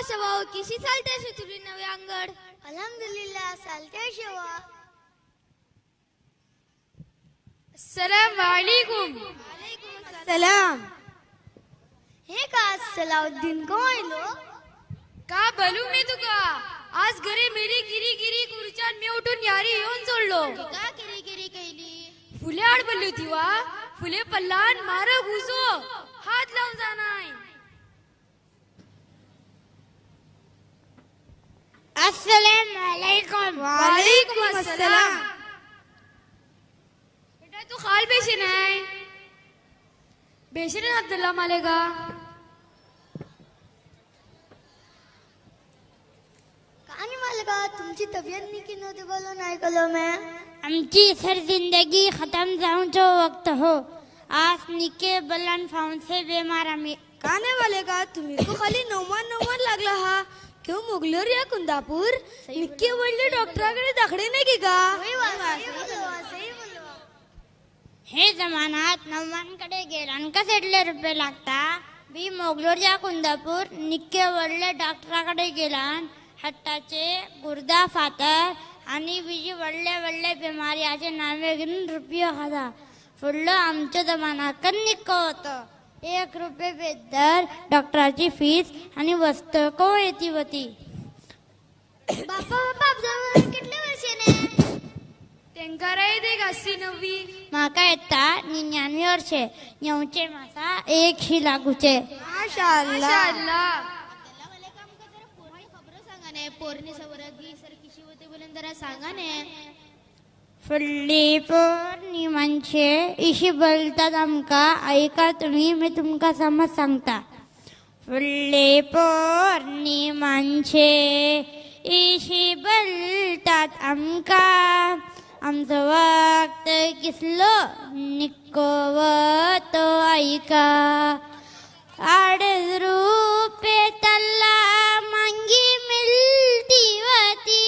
भाऊ किशी चालते अशी तुझी नवी अंगड? अल्हम्दुलिल्लाह चालते शेवा. सलाम वालेकुम. सलाम. हे का सलाउद्दीन को आयलो? का बोलू मी तुका? आज घरी मेरी गिरी गिरी खुर्च्यान मी उठून यारी येऊन सोडलो. का किरी किरी केली? फुले आड बोलली होती वा. फुले पल्लान मार घुसो हात लावून जाणाय. अस्सलामुअलैकुम. वालेकुम अस्सलाम. बेटा तू खाल बेशीन आहे. बेशीन हात दिला माले का? कहानी मालका तुमची तबीयत निकी नव्हती बोलो नाही कलो मैं. आमची सर जिंदगी खत्म जाऊंचो वक्त हो. आज निके बलन फाउन से बीमार आम्ही. काने वाले का तुम्ही को खाली नोमान लागला हा. क्यों मुगलोर या कुंदापूर निक्के वडले डॉक्टराकडे दाखडे नाही की का? हे जमानात नव्वांकडे गेला कसे रुपये लागता. बी मोगलोरच्या कुंदापूर निके वडले डॉक्टराकडे गेला. हट्टाचे गुर्दा फातर आणि बीजी वडले वडले बिमारीचे नावे घेऊन रुपये खाता. पुढलं आमच्या जमानात निक्क होतं. 1 रुपये बेदर डॉक्टराची फीस आणि वस्तू को येती होती. बापा कितले वर्षाने? त्यांका राय दे घासी नवी. माका येता 99 वर्षे. 9 मासा 1 ही लागूचे. माशाअल्लाह. पोरने सवरगी सर किशी होते बोलून जरा सांगा ने. फुडली पौर्णिमांचे इशी बोलतात आमका. ऐका तुम्ही मी तुमका समज सांगता. फुडली पौर्णिमांचे इशी बोलतात आमका. आमचं वक्त किसलो निकोवतो ऐका. 8 रुपये तल्ला मांगी मिलती वती.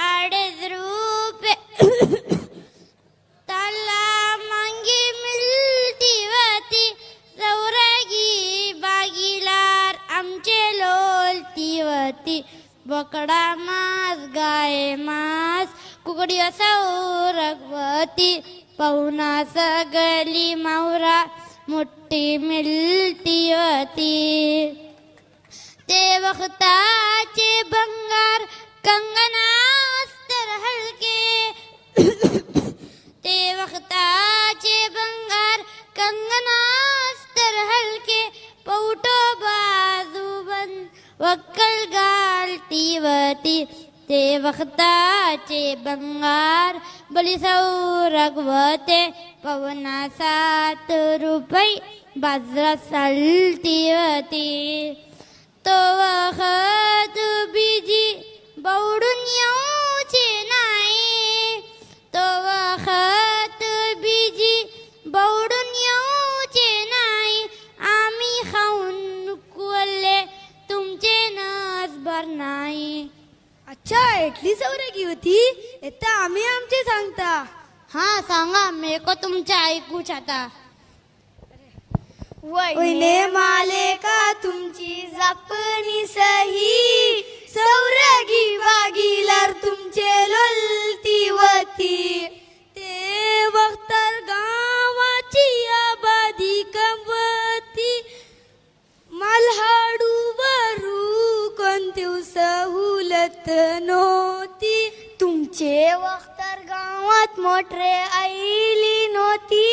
8 रुपये तल्ला मांगी मिलती वती. चौरगी बागीलार आमचे लोलती वती. बोकडा मास गाय मास कुकडी सौरगवती. पवना सगली मावरा मुट्टी मिलती होती. ते वक्ताचे बंगार कंगनास्तर हलके. ते वक्ताचे बंगार कंगनास्तर हलके. पौटो बाजू बंद वक्कल गालती वती. ते वक्ताचे बंगार बली सौरगवते. पवना 7 रुपये बाजरा चालती होती. तो वखत बीजी बवडून येऊचे नाही. तो वखत बीजी बवडून येऊचे नाही. आम्ही खाऊन कुवले तुमचे नसभर नाही. अच्छा एटली सवरगी होती. येता आम्ही आमचे सांगता. हाँ सांगा मेको तुमचे ऐकूच आता. वैने माले का तुमची जापणी सही. सौरगी वागीलार तुमचे लोलती वती. ते वक्तार गावाची आबादी कमवती. मालहाडू वरू कोणती सहूलत नव्हती. तुमचे वक्तार गावात मोटरे आईली नव्हती.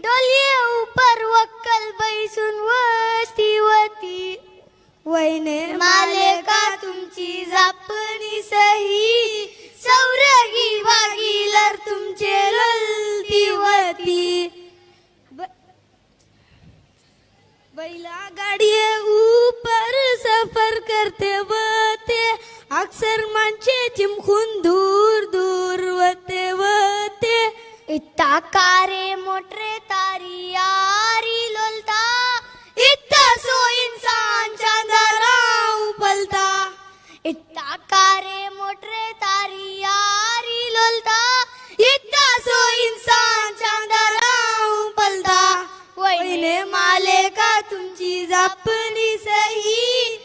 डोलिये उपर वक्कल बैसून वस्ती वती. वैने माले का तुमची जापणी सही. सौरगी वागीलर तुमचे लोलती वती. बैला गाड़िये ऊपर सफर करते वते. अक्सर मांचे चिमखून दूर दूर वते वते. इत्ता कारे मोटरे तारी यारी लोलता. इत्ता सो इंसान चांदरा उपलता. इत्ता कारे मोटरे तारी यारी लोलता. इत्ता सो इंसान चांदरा उपलता. वैने माले का तुमची जापणी सही.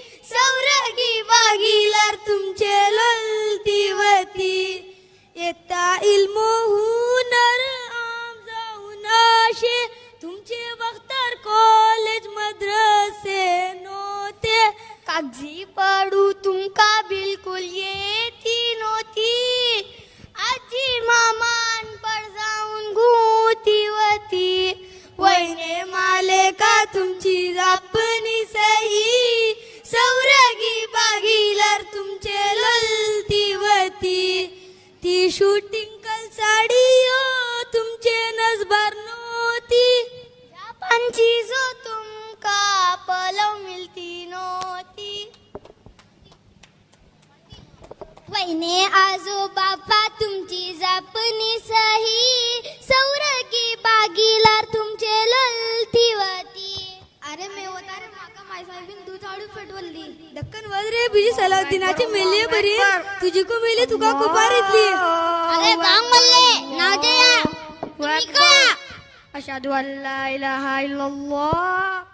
कागजी पडू तुमका बिलकुल येती नव्हती आजी मामान पड जाऊन घुतीवती वैने माले का तुमची जापनी सही सौरगी बागीलर तुमचे ललतीवती ती शूटिंग कल साडी ओ तुमचे नजबर नव्हती जापानची जो तुमका पलव मिळती नव्हती वैने आजो बापा तुमची जापनी सही सौरगी बागीलार तुमचे ललतीवती अरे मे होता रे माका माय साहेबिन तू चाडू पेटवली दक्कन वजरे बिजी सलाउद्दीनाची मेली बरी तुझी को मेली तुका कुपारीतली अरे बांग मल्ले नाव दे या तुम्ही का अशहदु अल्ला इलाहा इल्लल्लाह